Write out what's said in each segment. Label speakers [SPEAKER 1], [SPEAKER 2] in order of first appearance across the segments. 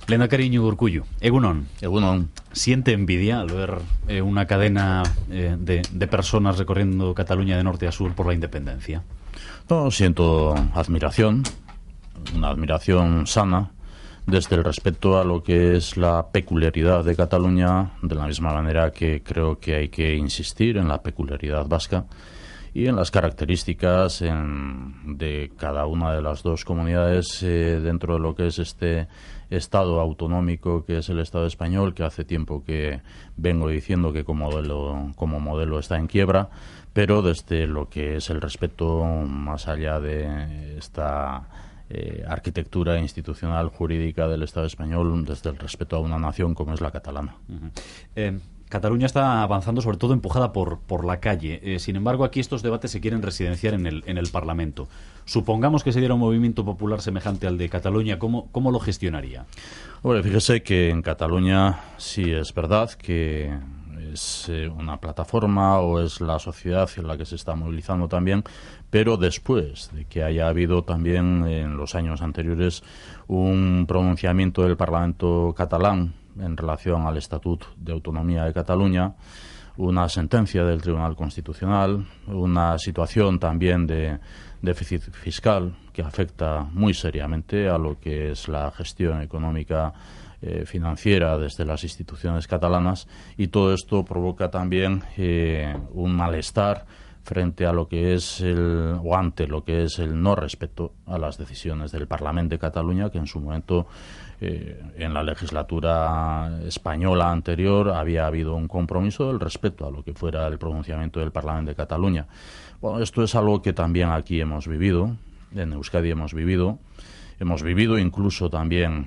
[SPEAKER 1] Lehendakari Iñigo Urkullu, Egunon.
[SPEAKER 2] Egunon.
[SPEAKER 1] ¿Siente envidia al ver una cadena de personas recorriendo Cataluña de norte a sur por la independencia?
[SPEAKER 2] No, siento admiración, una admiración sana, desde el respeto a lo que es la peculiaridad de Cataluña, de la misma manera que creo que hay que insistir en la peculiaridad vasca y en las características de cada una de las dos comunidades dentro de lo que es este Estado autonómico que es el Estado español, que hace tiempo que vengo diciendo que como modelo está en quiebra, pero desde lo que es el respeto más allá de esta arquitectura institucional jurídica del Estado español, desde el respeto a una nación como es la catalana.
[SPEAKER 1] Cataluña está avanzando sobre todo empujada por la calle. Sin embargo, aquí estos debates se quieren residenciar en el Parlamento. Supongamos que se diera un movimiento popular semejante al de Cataluña, ¿cómo lo gestionaría?
[SPEAKER 2] Bueno, fíjese que en Cataluña sí es verdad que es una plataforma o es la sociedad en la que se está movilizando también, pero después de que haya habido también en los años anteriores un pronunciamiento del Parlamento catalán en relación al Estatut de Autonomía de Cataluña, una sentencia del Tribunal Constitucional, una situación también de déficit fiscal que afecta muy seriamente a lo que es la gestión económica financiera desde las instituciones catalanas, y todo esto provoca también un malestar frente a lo que es ante lo que es el no respeto a las decisiones del Parlamento de Cataluña, que en su momento en la legislatura española anterior había habido un compromiso del respeto a lo que fuera el pronunciamiento del Parlamento de Cataluña. Bueno, esto es algo que también aquí hemos vivido, en Euskadi hemos vivido incluso también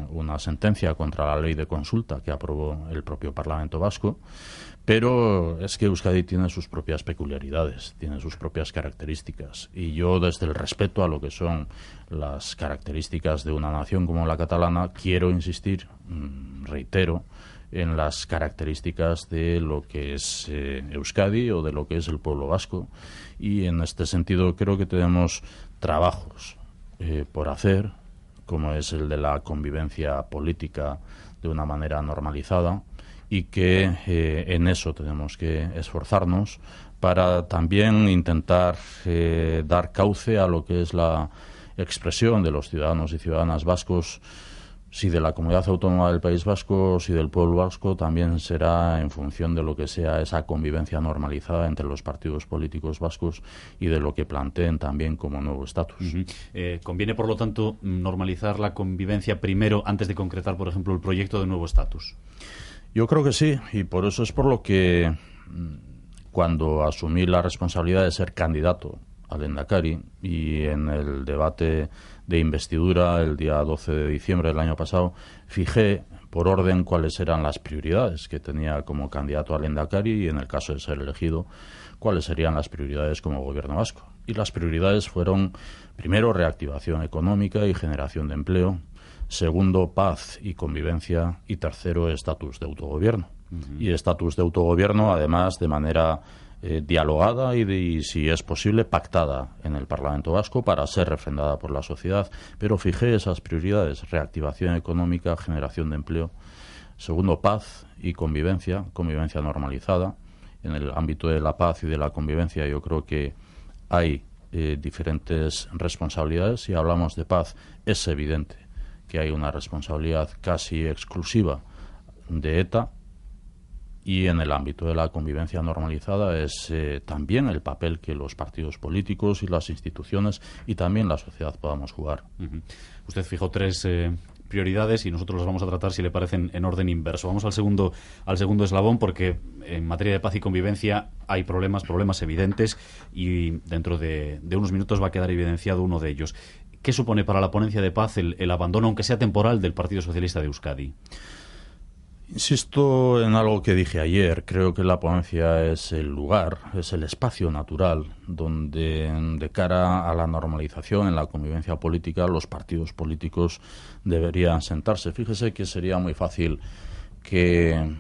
[SPEAKER 2] una sentencia contra la ley de consulta que aprobó el propio Parlamento vasco, pero es que Euskadi tiene sus propias peculiaridades, tiene sus propias características, y yo desde el respeto a lo que son las características de una nación como la catalana quiero insistir, reitero, en las características de lo que es Euskadi o de lo que es el pueblo vasco, y en este sentido creo que tenemos trabajos por hacer, como es el de la convivencia política de una manera normalizada, y que en eso tenemos que esforzarnos para también intentar dar cauce a lo que es la expresión de los ciudadanos y ciudadanas vascos, si de la comunidad autónoma del País Vasco, si del pueblo vasco, también será en función de lo que sea esa convivencia normalizada entre los partidos políticos vascos y de lo que planteen también como nuevo estatus.
[SPEAKER 1] ¿Conviene, por lo tanto, normalizar la convivencia primero antes de concretar, por ejemplo, el proyecto de nuevo estatus?
[SPEAKER 2] Yo creo que sí, y por eso es por lo que cuando asumí la responsabilidad de ser candidato al Lehendakari y en el debate de investidura el día 12 de diciembre del año pasado, fijé por orden cuáles eran las prioridades que tenía como candidato al Lehendakari y, en el caso de ser elegido, cuáles serían las prioridades como gobierno vasco. Y las prioridades fueron, primero, reactivación económica y generación de empleo; segundo, paz y convivencia; y tercero, estatus de autogobierno. Y estatus de autogobierno, además, de manera dialogada y, si es posible, pactada en el Parlamento vasco para ser refrendada por la sociedad. Pero fijé esas prioridades: reactivación económica, generación de empleo; segundo, paz y convivencia normalizada. En el ámbito de la paz y de la convivencia yo creo que hay diferentes responsabilidades. Si hablamos de paz, es evidente que hay una responsabilidad casi exclusiva de ETA, y en el ámbito de la convivencia normalizada es también el papel que los partidos políticos y las instituciones y también la sociedad podamos jugar.
[SPEAKER 1] Usted fijó tres prioridades y nosotros las vamos a tratar, si le parecen, en orden inverso. Vamos al segundo eslabón, porque en materia de paz y convivencia hay problemas evidentes, y dentro de unos minutos va a quedar evidenciado uno de ellos. ¿Qué supone para la ponencia de paz el abandono, aunque sea temporal, del Partido Socialista de Euskadi?
[SPEAKER 2] Insisto en algo que dije ayer. Creo que la ponencia es el lugar, es el espacio natural donde, de cara a la normalización en la convivencia política, los partidos políticos deberían sentarse. Fíjese que sería muy fácil que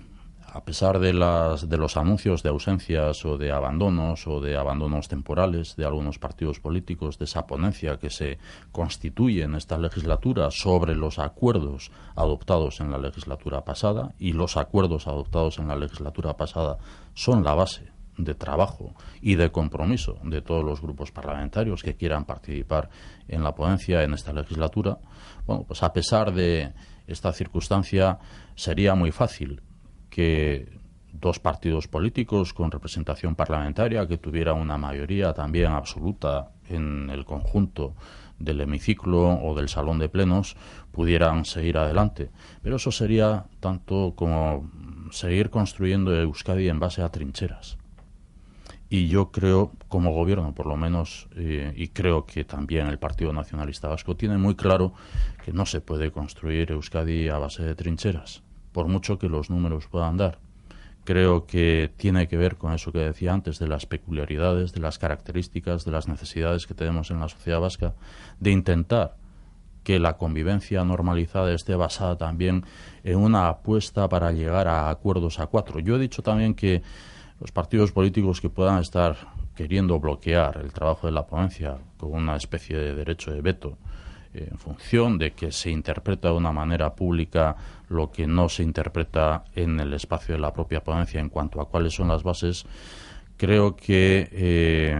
[SPEAKER 2] A pesar de los anuncios de ausencias o de abandonos temporales de algunos partidos políticos, de esa ponencia que se constituye en esta legislatura sobre los acuerdos adoptados en la legislatura pasada, y los acuerdos adoptados en la legislatura pasada son la base de trabajo y de compromiso de todos los grupos parlamentarios que quieran participar en la ponencia en esta legislatura, bueno, pues a pesar de esta circunstancia sería muy fácil que dos partidos políticos con representación parlamentaria que tuvieran una mayoría también absoluta en el conjunto del hemiciclo o del salón de plenos pudieran seguir adelante. Pero eso sería tanto como seguir construyendo Euskadi en base a trincheras. Y yo creo, como gobierno por lo menos, y creo que también el Partido Nacionalista Vasco tiene muy claro que no se puede construir Euskadi a base de trincheras, por mucho que los números puedan dar. Creo que tiene que ver con eso que decía antes, de las peculiaridades, de las características, de las necesidades que tenemos en la sociedad vasca, de intentar que la convivencia normalizada esté basada también en una apuesta para llegar a acuerdos a cuatro. Yo he dicho también que los partidos políticos que puedan estar queriendo bloquear el trabajo de la ponencia con una especie de derecho de veto, en función de que se interpreta de una manera pública lo que no se interpreta en el espacio de la propia ponencia en cuanto a cuáles son las bases, creo que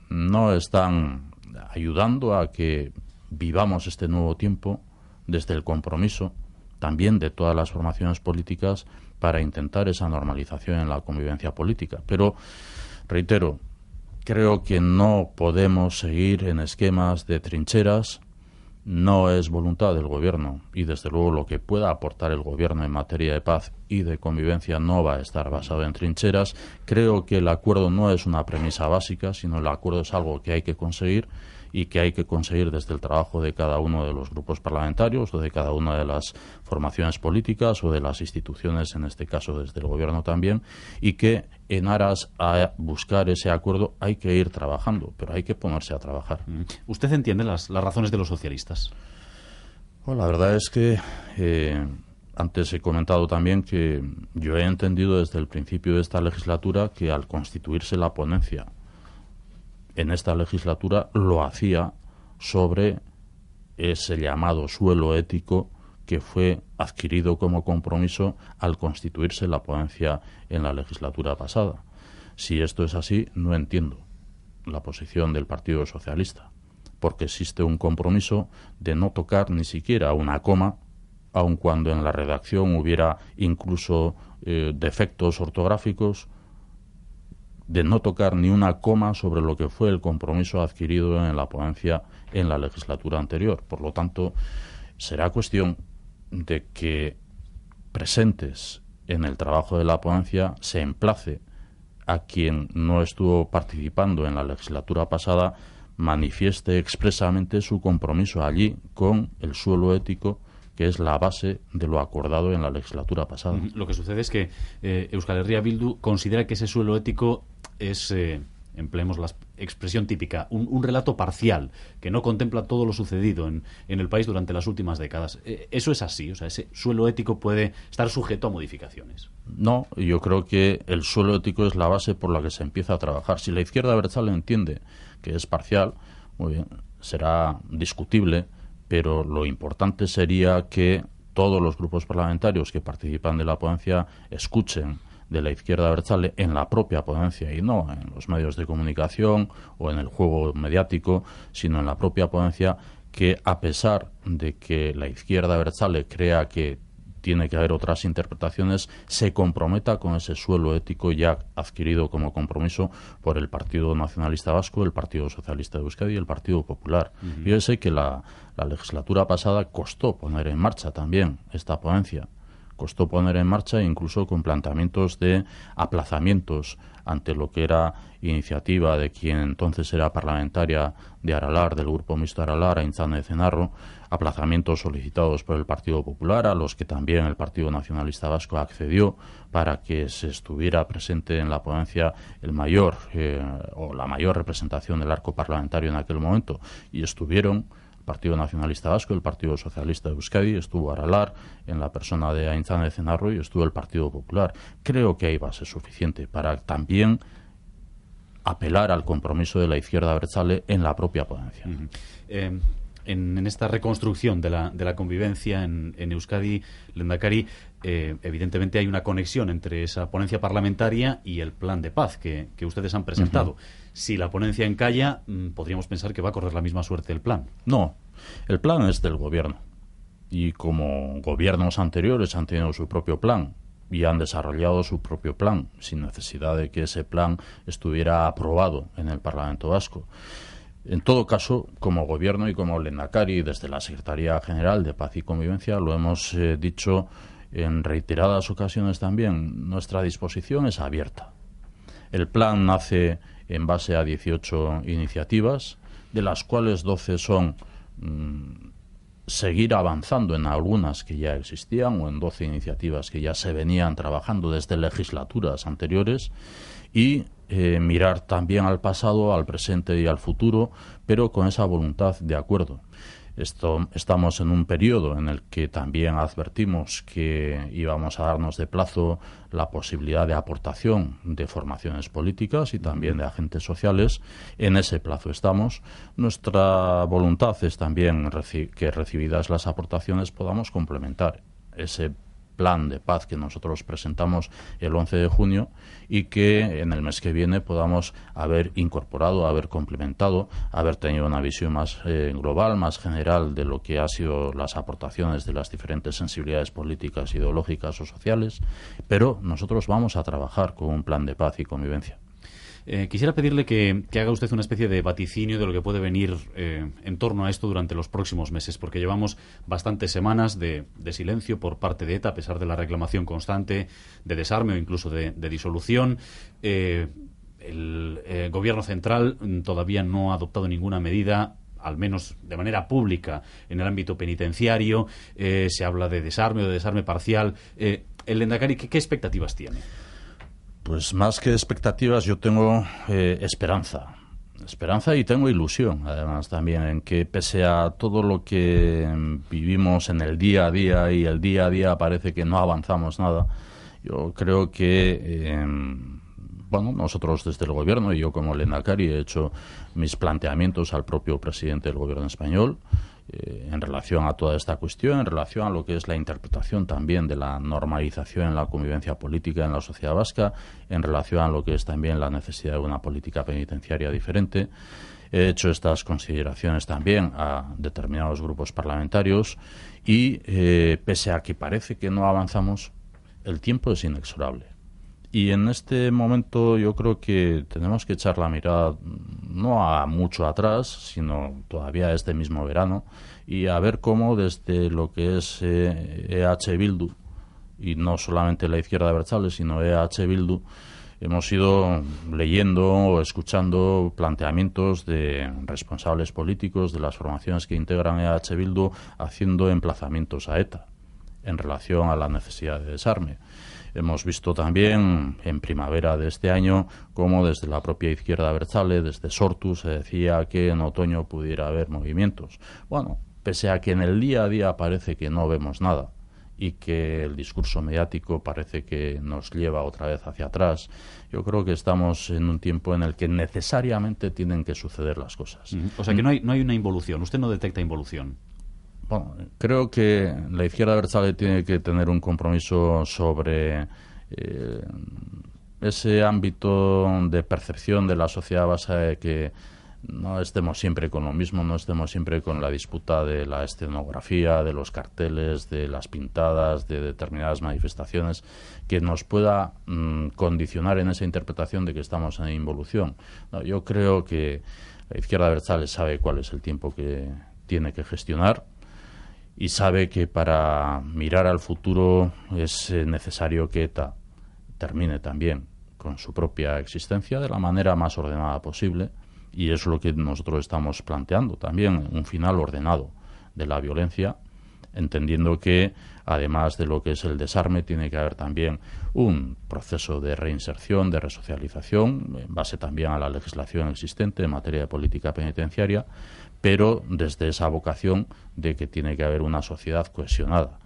[SPEAKER 2] no están ayudando a que vivamos este nuevo tiempo desde el compromiso también de todas las formaciones políticas para intentar esa normalización en la convivencia política. Pero, reitero, creo que no podemos seguir en esquemas de trincheras. No es voluntad del Gobierno, y desde luego lo que pueda aportar el Gobierno en materia de paz y de convivencia no va a estar basado en trincheras. Creo que el acuerdo no es una premisa básica, sino el acuerdo es algo que hay que conseguir, y que hay que conseguir desde el trabajo de cada uno de los grupos parlamentarios o de cada una de las formaciones políticas o de las instituciones, en este caso desde el Gobierno también, y que en aras a buscar ese acuerdo hay que ir trabajando, pero hay que ponerse a trabajar.
[SPEAKER 1] ¿Usted entiende las razones de los socialistas?
[SPEAKER 2] Bueno, la verdad es que antes he comentado también que yo he entendido desde el principio de esta legislatura que al constituirse la ponencia en esta legislatura lo hacía sobre ese llamado suelo ético que fue adquirido como compromiso al constituirse la ponencia en la legislatura pasada. Si esto es así, no entiendo la posición del Partido Socialista, porque existe un compromiso de no tocar ni siquiera una coma, aun cuando en la redacción hubiera incluso defectos ortográficos, de no tocar ni una coma sobre lo que fue el compromiso adquirido en la ponencia en la legislatura anterior. Por lo tanto, será cuestión de que presentes en el trabajo de la ponencia se emplace a quien no estuvo participando en la legislatura pasada, manifieste expresamente su compromiso allí con el suelo ético, que es la base de lo acordado en la legislatura pasada.
[SPEAKER 1] Lo que sucede es que Euskal Herria Bildu considera que ese suelo ético es, empleemos la expresión típica, un relato parcial, que no contempla todo lo sucedido en el país durante las últimas décadas. ¿Eso es así? O sea, ¿ese suelo ético puede estar sujeto a modificaciones?
[SPEAKER 2] No, yo creo que el suelo ético es la base por la que se empieza a trabajar. Si la izquierda abertzale entiende que es parcial, muy bien, será discutible, pero lo importante sería que todos los grupos parlamentarios que participan de la ponencia escuchen de la izquierda abertzale en la propia ponencia y no en los medios de comunicación o en el juego mediático, sino en la propia ponencia, que a pesar de que la izquierda abertzale crea que tiene que haber otras interpretaciones, se comprometa con ese suelo ético ya adquirido como compromiso por el Partido Nacionalista Vasco, el Partido Socialista de Euskadi y el Partido Popular. Fíjese que la legislatura pasada costó poner en marcha también esta ponencia. Costó poner en marcha incluso con planteamientos de aplazamientos ante lo que era iniciativa de quien entonces era parlamentaria de Aralar, del Grupo Mixto Aralar, Aintzane Zenarro, aplazamientos solicitados por el Partido Popular, a los que también el Partido Nacionalista Vasco accedió para que se estuviera presente en la ponencia el mayor o la mayor representación del arco parlamentario en aquel momento, y estuvieron Partido Nacionalista Vasco, el Partido Socialista de Euskadi, estuvo Aralar, en la persona de Aintzane Ezenarro, y estuvo el Partido Popular. Creo que hay base suficiente para también apelar al compromiso de la izquierda abertzale en la propia ponencia.
[SPEAKER 1] En esta reconstrucción de la convivencia en Euskadi, Lehendakari, evidentemente hay una conexión entre esa ponencia parlamentaria y el plan de paz que ustedes han presentado. Si la ponencia encalla, podríamos pensar que va a correr la misma suerte el plan.
[SPEAKER 2] No, el plan es del gobierno. Y como gobiernos anteriores han tenido su propio plan y han desarrollado su propio plan, sin necesidad de que ese plan estuviera aprobado en el Parlamento Vasco. En todo caso, como Gobierno y como Lehendakari, desde la Secretaría General de Paz y Convivencia, lo hemos dicho en reiteradas ocasiones también, nuestra disposición es abierta. El plan nace en base a 18 iniciativas, de las cuales 12 son seguir avanzando en algunas que ya existían, o en 12 iniciativas que ya se venían trabajando desde legislaturas anteriores, y mirar también al pasado, al presente y al futuro, pero con esa voluntad de acuerdo. Estamos en un periodo en el que también advertimos que íbamos a darnos de plazo la posibilidad de aportación de formaciones políticas y también de agentes sociales. En ese plazo estamos. Nuestra voluntad es también que, recibidas las aportaciones, podamos complementar ese plan de paz que nosotros presentamos el 11 de junio y que en el mes que viene podamos haber incorporado, haber complementado, haber tenido una visión más global, más general de lo que han sido las aportaciones de las diferentes sensibilidades políticas, ideológicas o sociales, pero nosotros vamos a trabajar con un plan de paz y convivencia.
[SPEAKER 1] Quisiera pedirle que haga usted una especie de vaticinio de lo que puede venir en torno a esto durante los próximos meses, porque llevamos bastantes semanas de silencio por parte de ETA, a pesar de la reclamación constante de desarme o incluso de disolución. El Gobierno central todavía no ha adoptado ninguna medida, al menos de manera pública, en el ámbito penitenciario. Se habla de desarme o de desarme parcial. El Lehendakari, ¿qué expectativas tiene?
[SPEAKER 2] Pues más que expectativas, yo tengo esperanza y tengo ilusión, además, también, en que pese a todo lo que vivimos en el día a día, y el día a día parece que no avanzamos nada, yo creo que nosotros desde el Gobierno, y yo como Lehendakari he hecho mis planteamientos al propio presidente del Gobierno español en relación a toda esta cuestión, en relación a lo que es la interpretación también de la normalización en la convivencia política en la sociedad vasca, en relación a lo que es también la necesidad de una política penitenciaria diferente. He hecho estas consideraciones también a determinados grupos parlamentarios y pese a que parece que no avanzamos, el tiempo es inexorable. Y en este momento yo creo que tenemos que echar la mirada no a mucho atrás, sino todavía a este mismo verano, y a ver cómo desde lo que es EH Bildu, y no solamente la izquierda abertzale, sino EH Bildu, hemos ido leyendo o escuchando planteamientos de responsables políticos de las formaciones que integran EH Bildu haciendo emplazamientos a ETA en relación a la necesidad de desarme. Hemos visto también en primavera de este año cómo desde la propia izquierda abertzale, desde Sortu, se decía que en otoño pudiera haber movimientos. Bueno, pese a que en el día a día parece que no vemos nada y que el discurso mediático parece que nos lleva otra vez hacia atrás, yo creo que estamos en un tiempo en el que necesariamente tienen que suceder las cosas.
[SPEAKER 1] O sea que no hay una involución, usted no detecta involución.
[SPEAKER 2] Bueno, creo que la izquierda abertzale tiene que tener un compromiso sobre ese ámbito de percepción de la sociedad vasca, de que no estemos siempre con lo mismo, no estemos siempre con la disputa de la escenografía, de los carteles, de las pintadas, de determinadas manifestaciones, que nos pueda condicionar en esa interpretación de que estamos en involución. No, yo creo que la izquierda abertzale sabe cuál es el tiempo que tiene que gestionar, y sabe que para mirar al futuro es necesario que ETA termine también con su propia existencia de la manera más ordenada posible, y es lo que nosotros estamos planteando también, un final ordenado de la violencia, entendiendo que, además de lo que es el desarme, tiene que haber también un proceso de reinserción, de resocialización, en base también a la legislación existente en materia de política penitenciaria, pero desde esa vocación de que tiene que haber una sociedad cohesionada.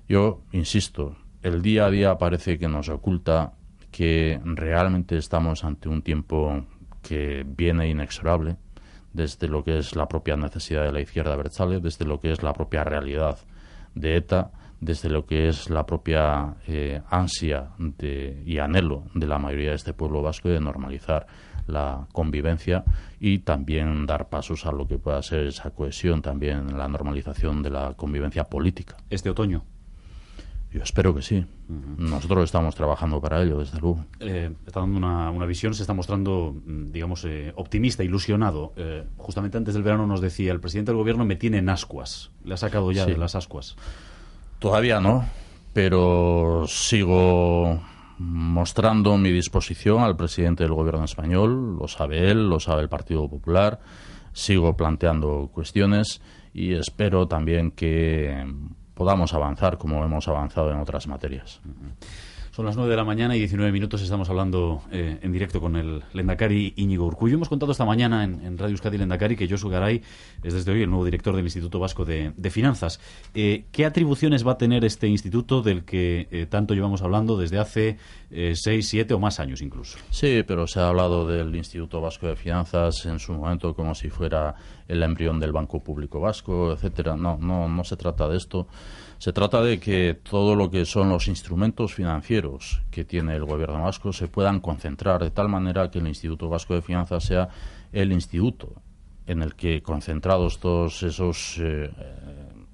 [SPEAKER 2] Yo insisto, el día a día parece que nos oculta que realmente estamos ante un tiempo que viene inexorable, desde lo que es la propia necesidad de la izquierda abertzale, desde lo que es la propia realidad de ETA, desde lo que es la propia ansia y anhelo de la mayoría de este pueblo vasco de normalizar la convivencia y también dar pasos a lo que pueda ser esa cohesión, también la normalización de la convivencia política.
[SPEAKER 1] ¿Este otoño?
[SPEAKER 2] Yo espero que sí. Nosotros estamos trabajando para ello, desde luego.
[SPEAKER 1] Está dando una visión, se está mostrando, digamos, optimista, ilusionado. Justamente antes del verano nos decía, el presidente del gobierno me tiene en ascuas. Le ha sacado ya de las ascuas.
[SPEAKER 2] Todavía no, pero sigo mostrando mi disposición al presidente del gobierno español. Lo sabe él, lo sabe el Partido Popular. Sigo planteando cuestiones y espero también que podamos avanzar como hemos avanzado en otras materias.
[SPEAKER 1] Son las 9 de la mañana y 19 minutos. Estamos hablando en directo con el Lehendakari Íñigo Urkullu. Hemos contado esta mañana en Radio Euskadi Lehendakari que Josu Garay es desde hoy el nuevo director del Instituto Vasco de Finanzas. ¿Qué atribuciones va a tener este instituto del que tanto llevamos hablando desde hace 6, 7 o más años incluso?
[SPEAKER 2] Sí, pero se ha hablado del Instituto Vasco de Finanzas en su momento como si fuera el embrión del Banco Público Vasco, etcétera. No se trata de esto. Se trata de que todo lo que son los instrumentos financieros que tiene el gobierno vasco se puedan concentrar de tal manera que el Instituto Vasco de Finanzas sea el instituto en el que, concentrados todos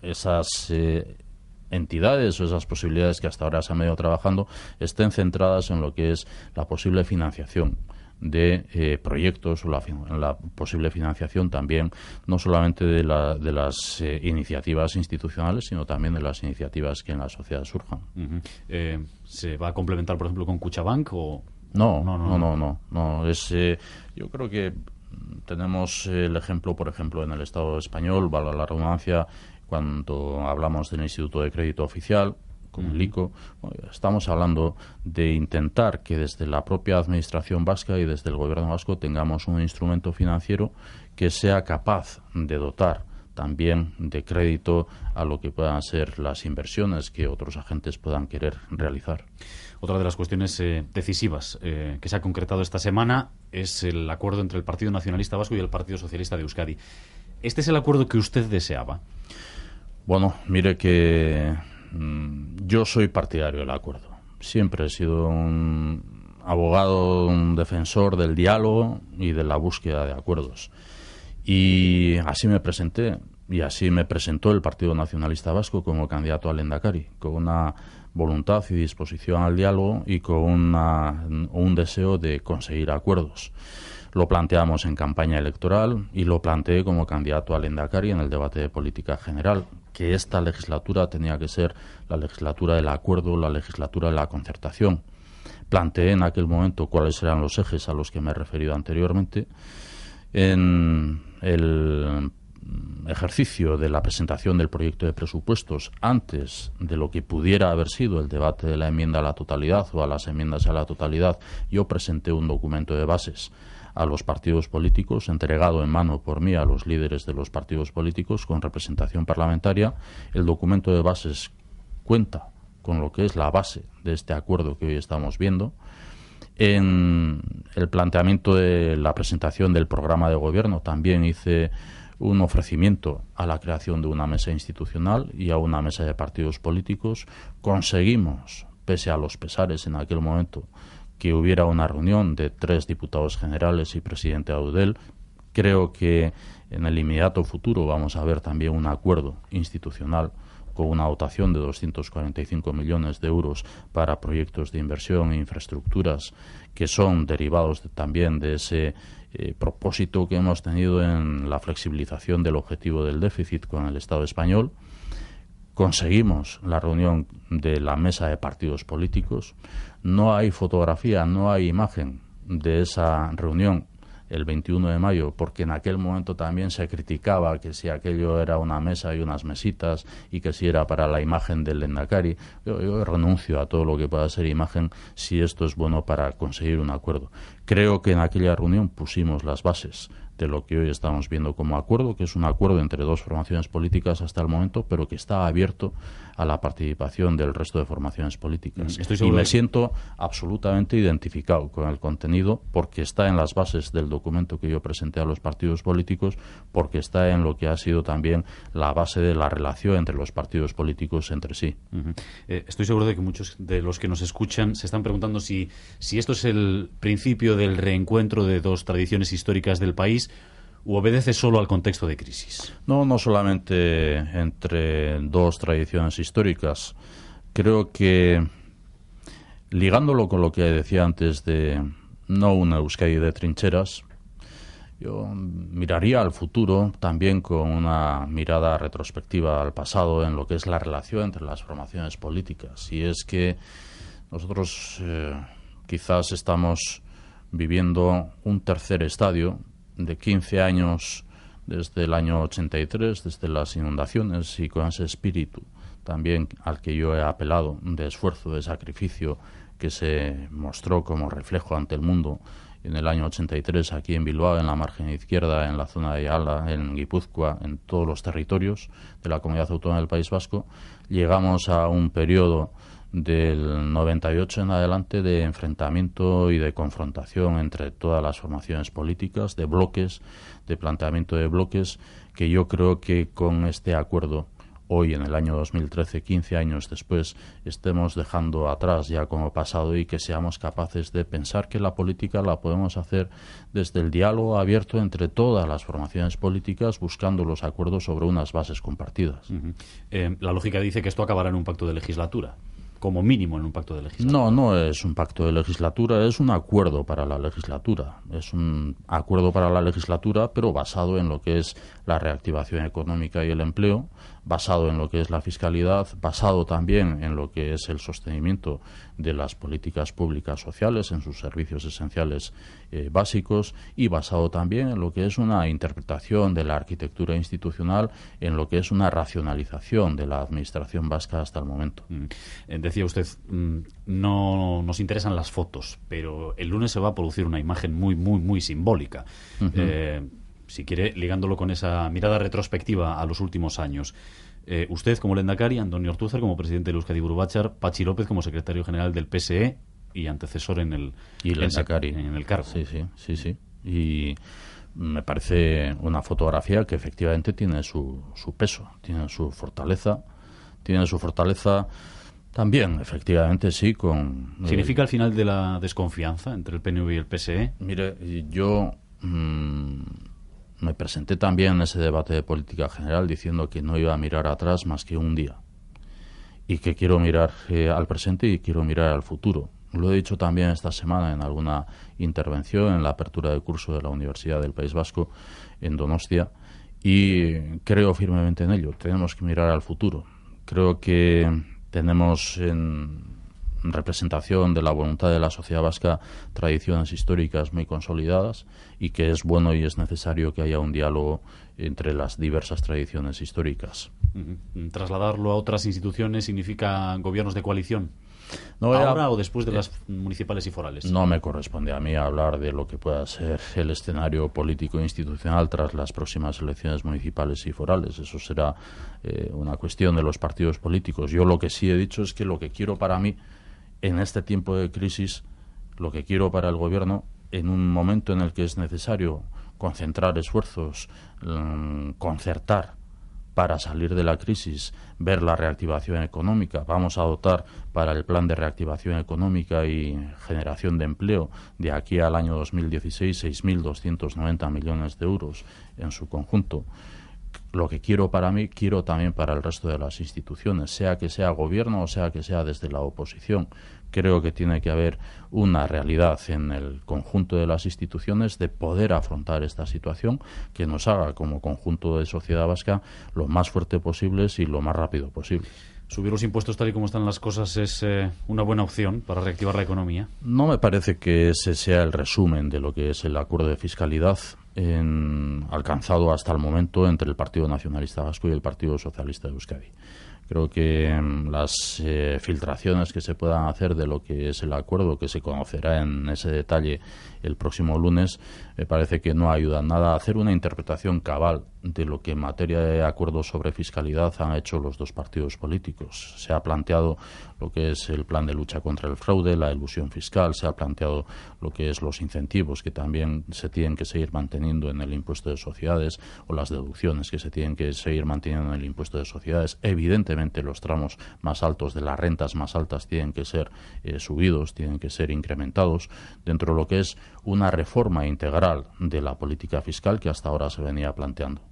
[SPEAKER 2] esas entidades o esas posibilidades que hasta ahora se han venido trabajando, estén centradas en lo que es la posible financiación de proyectos o la posible financiación también no solamente de las iniciativas institucionales, sino también de las iniciativas que en la sociedad surjan.
[SPEAKER 1] ¿Se va a complementar, por ejemplo, con Kutxabank o...?
[SPEAKER 2] No. Yo creo que tenemos el ejemplo, por ejemplo, en el Estado español, valga la redundancia, cuando hablamos del Instituto de Crédito Oficial, como el ICO, estamos hablando de intentar que desde la propia administración vasca y desde el gobierno vasco tengamos un instrumento financiero que sea capaz de dotar también de crédito a lo que puedan ser las inversiones que otros agentes puedan querer realizar.
[SPEAKER 1] Otra de las cuestiones decisivas que se ha concretado esta semana es el acuerdo entre el Partido Nacionalista Vasco y el Partido Socialista de Euskadi. ¿Este es el acuerdo que usted deseaba?
[SPEAKER 2] Bueno, mire que yo soy partidario del acuerdo. Siempre he sido un abogado, un defensor del diálogo y de la búsqueda de acuerdos. Y así me presenté, y así me presentó el Partido Nacionalista Vasco como candidato al Lehendakari, con una voluntad y disposición al diálogo y con un deseo de conseguir acuerdos. Lo planteamos en campaña electoral y lo planteé como candidato al Lehendakari en el debate de política general, que esta legislatura tenía que ser la legislatura del acuerdo, la legislatura de la concertación. Planteé en aquel momento cuáles eran los ejes a los que me he referido anteriormente. En el ejercicio de la presentación del proyecto de presupuestos, antes de lo que pudiera haber sido el debate de la enmienda a la totalidad o a las enmiendas a la totalidad, yo presenté un documento de bases a los partidos políticos, entregado en mano por mí a los líderes de los partidos políticos con representación parlamentaria. El documento de bases cuenta con lo que es la base de este acuerdo que hoy estamos viendo. En el planteamiento de la presentación del programa de gobierno también hice un ofrecimiento a la creación de una mesa institucional y a una mesa de partidos políticos. Conseguimos, pese a los pesares en aquel momento, que hubiera una reunión de 3 diputados generales y presidente Audel. Creo que en el inmediato futuro vamos a ver también un acuerdo institucional con una dotación de 245 millones de euros para proyectos de inversión e infraestructuras que son derivados también de ese propósito que hemos tenido en la flexibilización del objetivo del déficit con el Estado español. Conseguimos la reunión de la mesa de partidos políticos. No hay fotografía, no hay imagen de esa reunión el 21 de mayo, porque en aquel momento también se criticaba que si aquello era una mesa y unas mesitas y que si era para la imagen del Lehendakari. Yo renuncio a todo lo que pueda ser imagen si esto es bueno para conseguir un acuerdo. Creo que en aquella reunión pusimos las bases de lo que hoy estamos viendo como acuerdo, que es un acuerdo entre dos formaciones políticas hasta el momento, pero que está abierto a la participación del resto de formaciones políticas. Y me siento absolutamente identificado con el contenido, porque está en las bases del documento que yo presenté a los partidos políticos, porque está en lo que ha sido también la base de la relación entre los partidos políticos entre sí.
[SPEAKER 1] Estoy seguro de que muchos de los que nos escuchan se están preguntando si esto es el principio del reencuentro de dos tradiciones históricas del país, ¿o obedece solo al contexto de crisis?
[SPEAKER 2] No solamente entre dos tradiciones históricas. Creo que, ligándolo con lo que decía antes de no una Euskadi de trincheras, yo miraría al futuro también con una mirada retrospectiva al pasado en lo que es la relación entre las formaciones políticas. Y es que nosotros quizás estamos viviendo un tercer estadio de 15 años desde el año 83, desde las inundaciones, y con ese espíritu también al que yo he apelado, de esfuerzo, de sacrificio, que se mostró como reflejo ante el mundo en el año 83 aquí en Bilbao, en la margen izquierda, en la zona de Ayala, en Guipúzcoa, en todos los territorios de la Comunidad Autónoma del País Vasco. Llegamos a un periodo del 98 en adelante de enfrentamiento y de confrontación entre todas las formaciones políticas, de bloques, de planteamiento de bloques, que yo creo que con este acuerdo hoy, en el año 2013, 15 años después, estemos dejando atrás ya como pasado, y que seamos capaces de pensar que la política la podemos hacer desde el diálogo abierto entre todas las formaciones políticas, buscando los acuerdos sobre unas bases compartidas.
[SPEAKER 1] La lógica dice que esto acabará en un pacto de legislatura, como mínimo en un pacto de legislatura.
[SPEAKER 2] No es un pacto de legislatura, es un acuerdo para la legislatura. Es un acuerdo para la legislatura, pero basado en lo que es la reactivación económica y el empleo, basado en lo que es la fiscalidad, basado también en lo que es el sostenimiento de las políticas públicas sociales en sus servicios esenciales básicos, y basado también en lo que es una interpretación de la arquitectura institucional, en lo que es una racionalización de la administración vasca hasta el momento.
[SPEAKER 1] Decía usted, no nos interesan las fotos, pero el lunes se va a producir una imagen muy simbólica. Si quiere, ligándolo con esa mirada retrospectiva a los últimos años. Usted como Lehendakari, Andoni Ortúzar como presidente del Euskadi Buru Batzar, Patxi López como secretario general del PSE y antecesor en el cargo.
[SPEAKER 2] Sí. Y me parece una fotografía que efectivamente tiene su peso, tiene su fortaleza también, efectivamente, sí.
[SPEAKER 1] ¿Significa el final de la desconfianza entre el PNV y el PSE?
[SPEAKER 2] Mire, yo me presenté también en ese debate de política general diciendo que no iba a mirar atrás más que un día, y que quiero mirar al presente y quiero mirar al futuro. Lo he dicho también esta semana en alguna intervención en la apertura de curso de la Universidad del País Vasco en Donostia, y creo firmemente en ello. Tenemos que mirar al futuro. Creo que tenemos en representación de la voluntad de la sociedad vasca tradiciones históricas muy consolidadas, y que es bueno y es necesario que haya un diálogo entre las diversas tradiciones históricas.
[SPEAKER 1] ¿Trasladarlo a otras instituciones significa gobiernos de coalición?
[SPEAKER 2] No,
[SPEAKER 1] ¿Ahora o después de las municipales y forales?
[SPEAKER 2] No me corresponde a mí hablar de lo que pueda ser el escenario político e institucional tras las próximas elecciones municipales y forales. Eso será una cuestión de los partidos políticos. Yo lo que sí he dicho es que lo que quiero para mí en este tiempo de crisis, lo que quiero para el gobierno, en un momento en el que es necesario concentrar esfuerzos, concertar para salir de la crisis, ver la reactivación económica. Vamos a dotar para el plan de reactivación económica y generación de empleo de aquí al año 2016 6.290 millones de euros en su conjunto. Lo que quiero para mí, quiero también para el resto de las instituciones, sea que sea gobierno o sea que sea desde la oposición. Creo que tiene que haber una realidad en el conjunto de las instituciones de poder afrontar esta situación que nos haga como conjunto de sociedad vasca lo más fuerte posible y lo más rápido posible.
[SPEAKER 1] ¿Subir los impuestos tal y como están las cosas es una buena opción para reactivar la economía?
[SPEAKER 2] No me parece que ese sea el resumen de lo que es el acuerdo de fiscalidad alcanzado hasta el momento entre el Partido Nacionalista Vasco y el Partido Socialista de Euskadi. Creo que las filtraciones que se puedan hacer de lo que es el acuerdo, que se conocerá en ese detalle el próximo lunes, me parece que no ayudan nada a hacer una interpretación cabal de lo que en materia de acuerdos sobre fiscalidad han hecho los dos partidos políticos. Se ha planteado lo que es el plan de lucha contra el fraude, la elusión fiscal, se ha planteado lo que es los incentivos que también se tienen que seguir manteniendo en el impuesto de sociedades, o las deducciones que se tienen que seguir manteniendo en el impuesto de sociedades. Evidentemente los tramos más altos de las rentas más altas tienen que ser subidos, tienen que ser incrementados dentro de lo que es una reforma integral de la política fiscal que hasta ahora se venía planteando.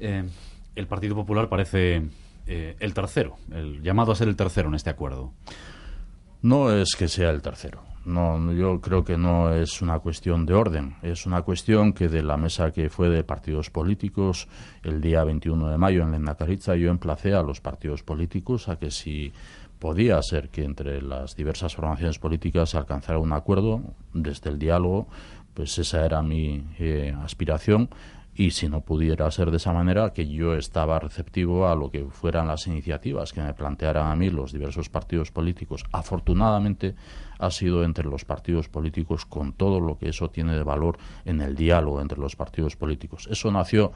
[SPEAKER 1] El Partido Popular parece el tercero, el llamado a ser el tercero en este acuerdo.
[SPEAKER 2] No es que sea el tercero. No, yo creo que no es una cuestión de orden. Es una cuestión que de la mesa que fue de partidos políticos el día 21 de mayo en Lehendakaritza, yo emplacé a los partidos políticos a que si podía ser que entre las diversas formaciones políticas se alcanzara un acuerdo desde el diálogo, pues esa era mi aspiración. Y si no pudiera ser de esa manera, que yo estaba receptivo a lo que fueran las iniciativas que me plantearan a mí los diversos partidos políticos. Afortunadamente ha sido entre los partidos políticos, con todo lo que eso tiene de valor en el diálogo entre los partidos políticos. Eso nació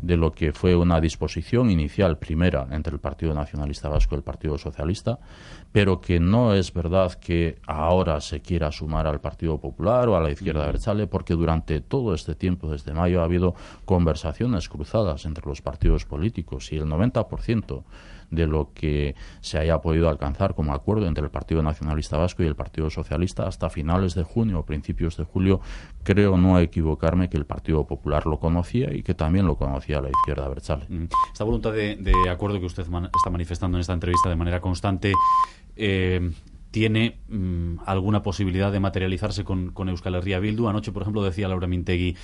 [SPEAKER 2] de lo que fue una disposición inicial primera entre el Partido Nacionalista Vasco y el Partido Socialista, pero que no es verdad que ahora se quiera sumar al Partido Popular o a la izquierda abertzale, porque durante todo este tiempo, desde mayo, ha habido conversaciones cruzadas entre los partidos políticos, y el 90% de lo que se haya podido alcanzar como acuerdo entre el Partido Nacionalista Vasco y el Partido Socialista hasta finales de junio o principios de julio, creo no equivocarme que el Partido Popular lo conocía y que también lo conocía la izquierda abertzale.
[SPEAKER 1] Esta voluntad de acuerdo que usted está manifestando en esta entrevista de manera constante, ¿tiene alguna posibilidad de materializarse con Euskal Herria Bildu? Anoche, por ejemplo, decía Laura Mintegi,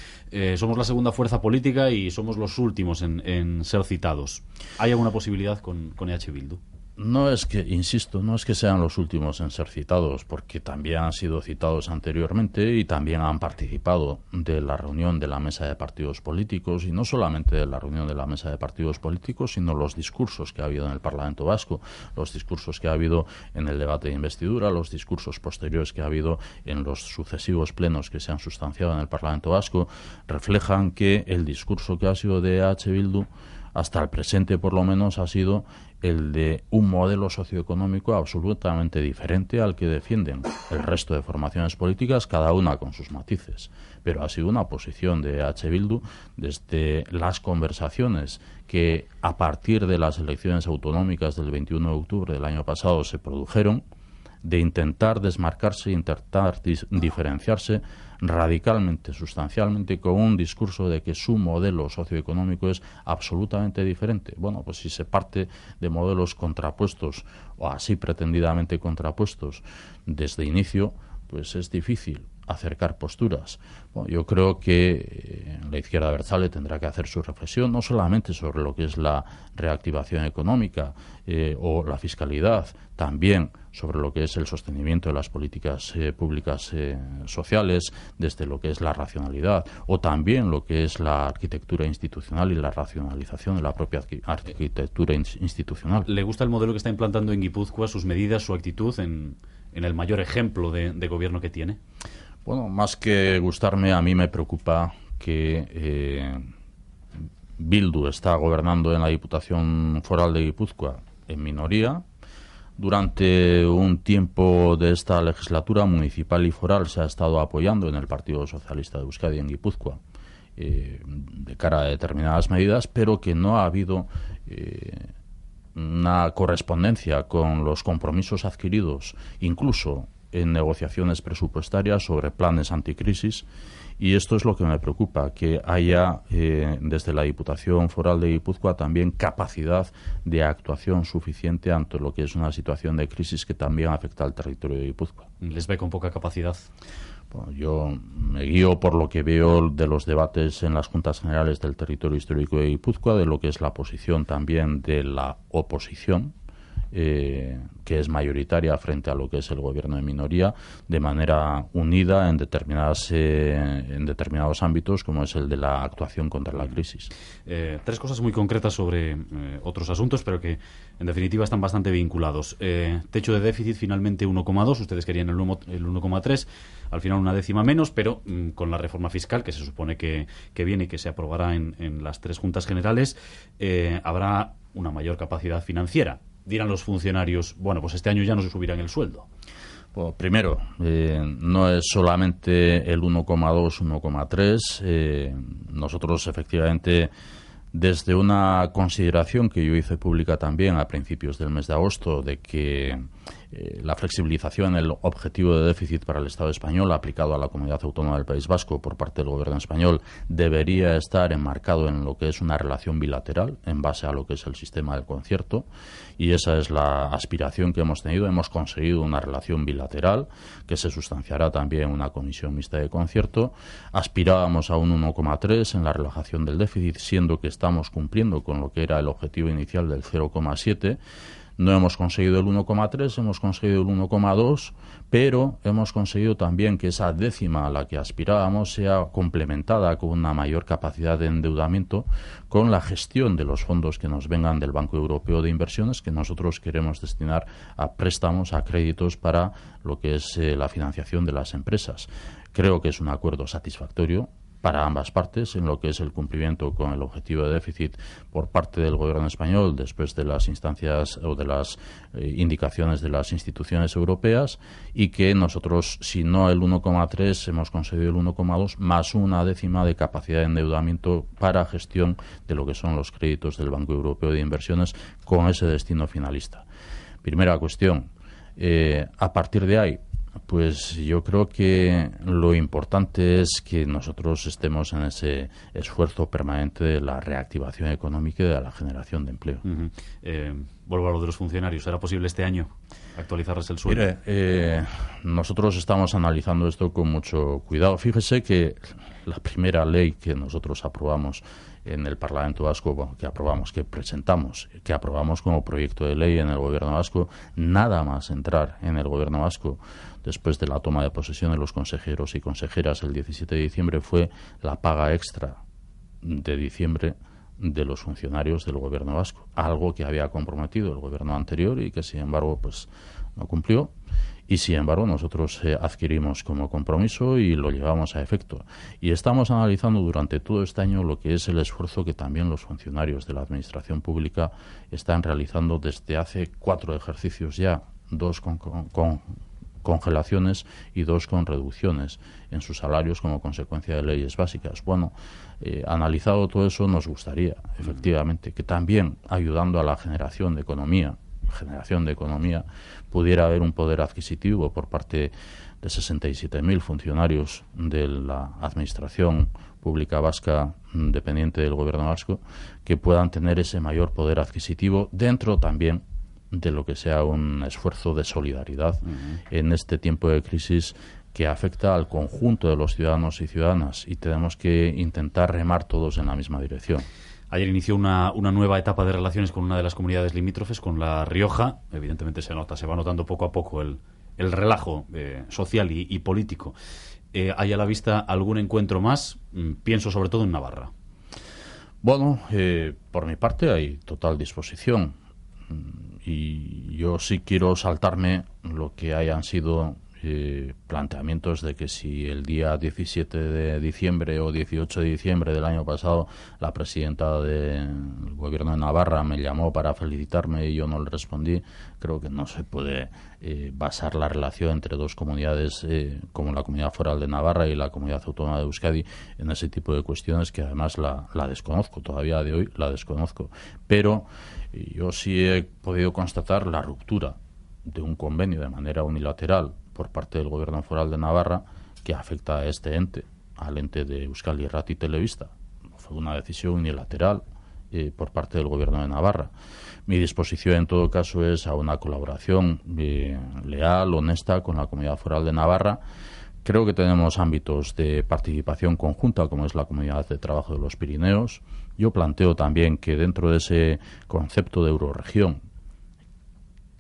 [SPEAKER 1] somos la segunda fuerza política y somos los últimos en ser citados. ¿Hay alguna posibilidad con EH Bildu?
[SPEAKER 2] No es que, insisto, no es que sean los últimos en ser citados, porque también han sido citados anteriormente y también han participado de la reunión de la mesa de partidos políticos, y no solamente de la reunión de la mesa de partidos políticos, sino los discursos que ha habido en el Parlamento Vasco, los discursos que ha habido en el debate de investidura, los discursos posteriores que ha habido en los sucesivos plenos que se han sustanciado en el Parlamento Vasco, reflejan que el discurso que ha sido de EH Bildu hasta el presente, por lo menos, ha sido el de un modelo socioeconómico absolutamente diferente al que defienden el resto de formaciones políticas, cada una con sus matices. Pero ha sido una posición de EH Bildu desde las conversaciones que a partir de las elecciones autonómicas del 21 de octubre del año pasado se produjeron, de intentar desmarcarse, intentar diferenciarse radicalmente, sustancialmente, con un discurso de que su modelo socioeconómico es absolutamente diferente. Bueno, pues si se parte de modelos contrapuestos, o así pretendidamente contrapuestos desde inicio, pues es difícil acercar posturas. Bueno, yo creo que la izquierda abertzale tendrá que hacer su reflexión, no solamente sobre lo que es la reactivación económica o la fiscalidad, también sobre lo que es el sostenimiento de las políticas públicas sociales, desde lo que es la racionalidad, o también lo que es la arquitectura institucional y la racionalización de la propia arquitectura institucional.
[SPEAKER 1] ¿Le gusta el modelo que está implantando en Guipúzcoa, sus medidas, su actitud en el mayor ejemplo de gobierno que tiene?
[SPEAKER 2] Bueno, más que gustarme, a mí me preocupa que Bildu está gobernando en la Diputación Foral de Guipúzcoa en minoría. Durante un tiempo de esta legislatura municipal y foral se ha estado apoyando en el Partido Socialista de Euskadi en Guipúzcoa de cara a determinadas medidas, pero que no ha habido una correspondencia con los compromisos adquiridos, incluso en negociaciones presupuestarias sobre planes anticrisis, y esto es lo que me preocupa, que haya desde la Diputación Foral de Guipúzcoa también capacidad de actuación suficiente ante lo que es una situación de crisis que también afecta al territorio de Guipúzcoa.
[SPEAKER 1] ¿Les ve con poca capacidad?
[SPEAKER 2] Bueno, yo me guío por lo que veo de los debates en las Juntas Generales del Territorio Histórico de Guipúzcoa, de lo que es la posición también de la oposición, que es mayoritaria frente a lo que es el gobierno de minoría, de manera unida en determinados ámbitos, como es el de la actuación contra la crisis.
[SPEAKER 1] Tres cosas muy concretas sobre otros asuntos, pero que en definitiva están bastante vinculados. Techo de déficit finalmente 1,2, ustedes querían el 1,3, al final una décima menos, pero con la reforma fiscal que se supone que viene y que se aprobará en las tres juntas generales, habrá una mayor capacidad financiera. Dirán los funcionarios, bueno, pues este año ya no se subirán el sueldo.
[SPEAKER 2] Bueno, primero, no es solamente el 1,2, 1,3. Nosotros, efectivamente, desde una consideración que yo hice pública también a principios del mes de agosto, de que la flexibilización en el objetivo de déficit para el Estado español aplicado a la Comunidad Autónoma del País Vasco por parte del Gobierno español debería estar enmarcado en lo que es una relación bilateral en base a lo que es el sistema del concierto, y esa es la aspiración que hemos tenido. Hemos conseguido una relación bilateral que se sustanciará también en una comisión mixta de concierto. Aspirábamos a un 1,3 en la relajación del déficit, siendo que estamos cumpliendo con lo que era el objetivo inicial del 0,7. No hemos conseguido el 1,3, hemos conseguido el 1,2, pero hemos conseguido también que esa décima a la que aspirábamos sea complementada con una mayor capacidad de endeudamiento con la gestión de los fondos que nos vengan del Banco Europeo de Inversiones, que nosotros queremos destinar a préstamos, a créditos para lo que es la financiación de las empresas. Creo que es un acuerdo satisfactorio para ambas partes en lo que es el cumplimiento con el objetivo de déficit por parte del Gobierno español después de las instancias o de las indicaciones de las instituciones europeas, y que nosotros, si no el 1,3, hemos conseguido el 1,2 más una décima de capacidad de endeudamiento para gestión de lo que son los créditos del Banco Europeo de Inversiones con ese destino finalista. Primera cuestión. A partir de ahí, pues yo creo que lo importante es que nosotros estemos en ese esfuerzo permanente de la reactivación económica y de la generación de empleo.
[SPEAKER 1] Vuelvo a lo de los funcionarios. ¿Será posible este año actualizarles el sueldo?
[SPEAKER 2] Mire, nosotros estamos analizando esto con mucho cuidado. Fíjese que la primera ley que nosotros aprobamos en el Parlamento Vasco, bueno, que aprobamos como proyecto de ley en el Gobierno vasco, nada más entrar en el Gobierno vasco después de la toma de posesión de los consejeros y consejeras el 17 de diciembre, fue la paga extra de diciembre de los funcionarios del Gobierno vasco, algo que había comprometido el Gobierno anterior y que, sin embargo, pues no cumplió. Y, sin embargo, nosotros adquirimos como compromiso y lo llevamos a efecto. Y estamos analizando durante todo este año lo que es el esfuerzo que también los funcionarios de la Administración Pública están realizando desde hace 4 ejercicios ya, 2 con congelaciones y 2 con reducciones en sus salarios como consecuencia de leyes básicas. Bueno, analizado todo eso, nos gustaría, efectivamente, que también, ayudando a la generación de economía, pudiera haber un poder adquisitivo por parte de 67.000 funcionarios de la Administración Pública Vasca dependiente del Gobierno vasco, que puedan tener ese mayor poder adquisitivo dentro también de lo que sea un esfuerzo de solidaridad en este tiempo de crisis que afecta al conjunto de los ciudadanos y ciudadanas, y tenemos que intentar remar todos en la misma dirección.
[SPEAKER 1] Ayer inició una nueva etapa de relaciones con una de las comunidades limítrofes, con La Rioja. Evidentemente se va notando poco a poco el relajo social y político. ¿Hay a la vista algún encuentro más? Pienso sobre todo en Navarra.
[SPEAKER 2] Bueno, por mi parte hay total disposición. Y yo sí quiero saltarme lo que hayan sido planteamientos de que si el día 17 de diciembre o 18 de diciembre del año pasado la presidenta del Gobierno de Navarra me llamó para felicitarme y yo no le respondí. Creo que no se puede basar la relación entre dos comunidades como la Comunidad Foral de Navarra y la Comunidad Autónoma de Euskadi en ese tipo de cuestiones, que además la desconozco, todavía de hoy la desconozco. Pero yo sí he podido constatar la ruptura de un convenio de manera unilateral por parte del Gobierno Foral de Navarra que afecta a este ente, al ente de Euskal Irrati Telebista. Fue una decisión unilateral por parte del Gobierno de Navarra. Mi disposición, en todo caso, es a una colaboración leal, honesta con la Comunidad Foral de Navarra. Creo que tenemos ámbitos de participación conjunta, como es la Comunidad de Trabajo de los Pirineos. Yo planteo también que dentro de ese concepto de eurorregión,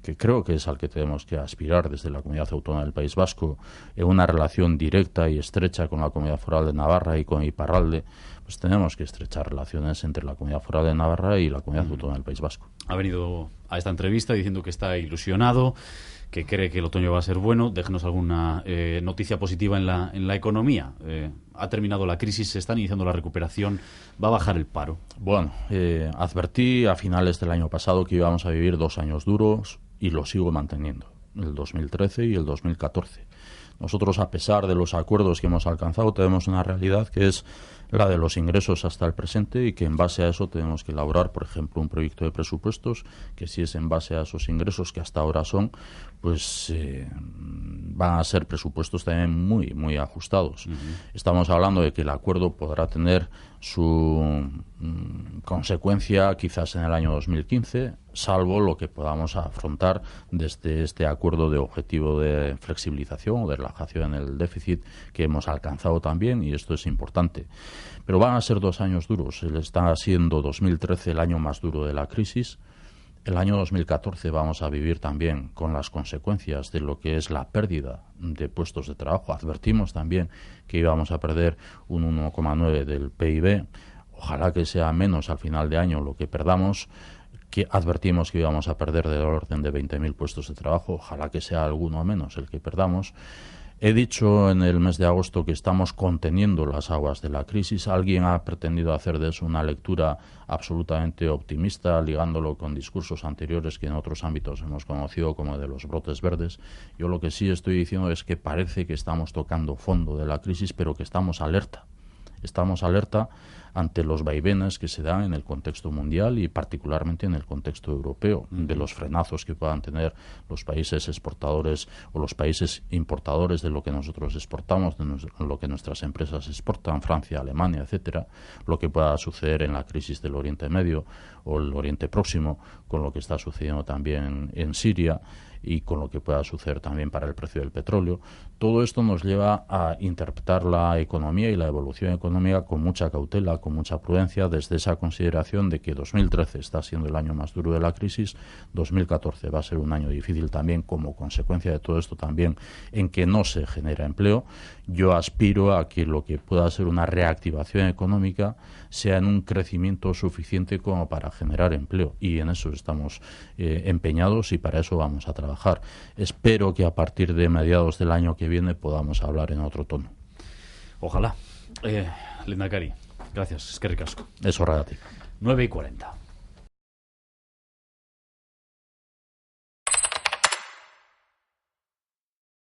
[SPEAKER 2] que creo que es al que tenemos que aspirar desde la Comunidad Autónoma del País Vasco, en una relación directa y estrecha con la Comunidad Foral de Navarra y con Iparralde, pues tenemos que estrechar relaciones entre la Comunidad Foral de Navarra y la Comunidad Autónoma del País Vasco.
[SPEAKER 1] Ha venido a esta entrevista diciendo que está ilusionado, que cree que el otoño va a ser bueno. Déjenos alguna noticia positiva en la economía. Ha terminado la crisis, se está iniciando la recuperación, va a bajar el paro.
[SPEAKER 2] Bueno, advertí a finales del año pasado que íbamos a vivir 2 años duros y lo sigo manteniendo, el 2013 y el 2014. Nosotros, a pesar de los acuerdos que hemos alcanzado, tenemos una realidad que es la de los ingresos hasta el presente y que en base a eso tenemos que elaborar, por ejemplo, un proyecto de presupuestos que, si es en base a esos ingresos que hasta ahora son, pues van a ser presupuestos también muy, muy ajustados. Estamos hablando de que el acuerdo podrá tener su consecuencia quizás en el año 2015, salvo lo que podamos afrontar desde este acuerdo de objetivo de flexibilización o de relajación en el déficit que hemos alcanzado también, y esto es importante. Pero van a ser 2 años duros. Está siendo 2013 el año más duro de la crisis. El año 2014 vamos a vivir también con las consecuencias de lo que es la pérdida de puestos de trabajo. Advertimos también que íbamos a perder un 1,9 del PIB. Ojalá que sea menos al final de año lo que perdamos. Que advertimos que íbamos a perder del orden de 20.000 puestos de trabajo. Ojalá que sea alguno menos el que perdamos. He dicho en el mes de agosto que estamos conteniendo las aguas de la crisis. Alguien ha pretendido hacer de eso una lectura absolutamente optimista, ligándolo con discursos anteriores que en otros ámbitos hemos conocido como de los brotes verdes. Yo lo que sí estoy diciendo es que parece que estamos tocando fondo de la crisis, pero que estamos alerta. Estamos alerta ante los vaivenes que se dan en el contexto mundial y particularmente en el contexto europeo, de los frenazos que puedan tener los países exportadores o los países importadores de lo que nosotros exportamos, de lo que nuestras empresas exportan, Francia, Alemania, etcétera, lo que pueda suceder en la crisis del Oriente Medio o el Oriente Próximo, con lo que está sucediendo también en Siria y con lo que pueda suceder también para el precio del petróleo. Todo esto nos lleva a interpretar la economía y la evolución económica con mucha cautela, con mucha prudencia, desde esa consideración de que 2013 está siendo el año más duro de la crisis, 2014 va a ser un año difícil también como consecuencia de todo esto también en que no se genera empleo. Yo aspiro a que lo que pueda ser una reactivación económica sea en un crecimiento suficiente como para generar empleo, y en eso estamos empeñados y para eso vamos a trabajar. Espero que a partir de mediados del año que viene podamos hablar en otro tono.
[SPEAKER 1] Ojalá. Lehendakari, gracias. Eskerrik asko.
[SPEAKER 2] Es horror a ti.
[SPEAKER 1] 9:40.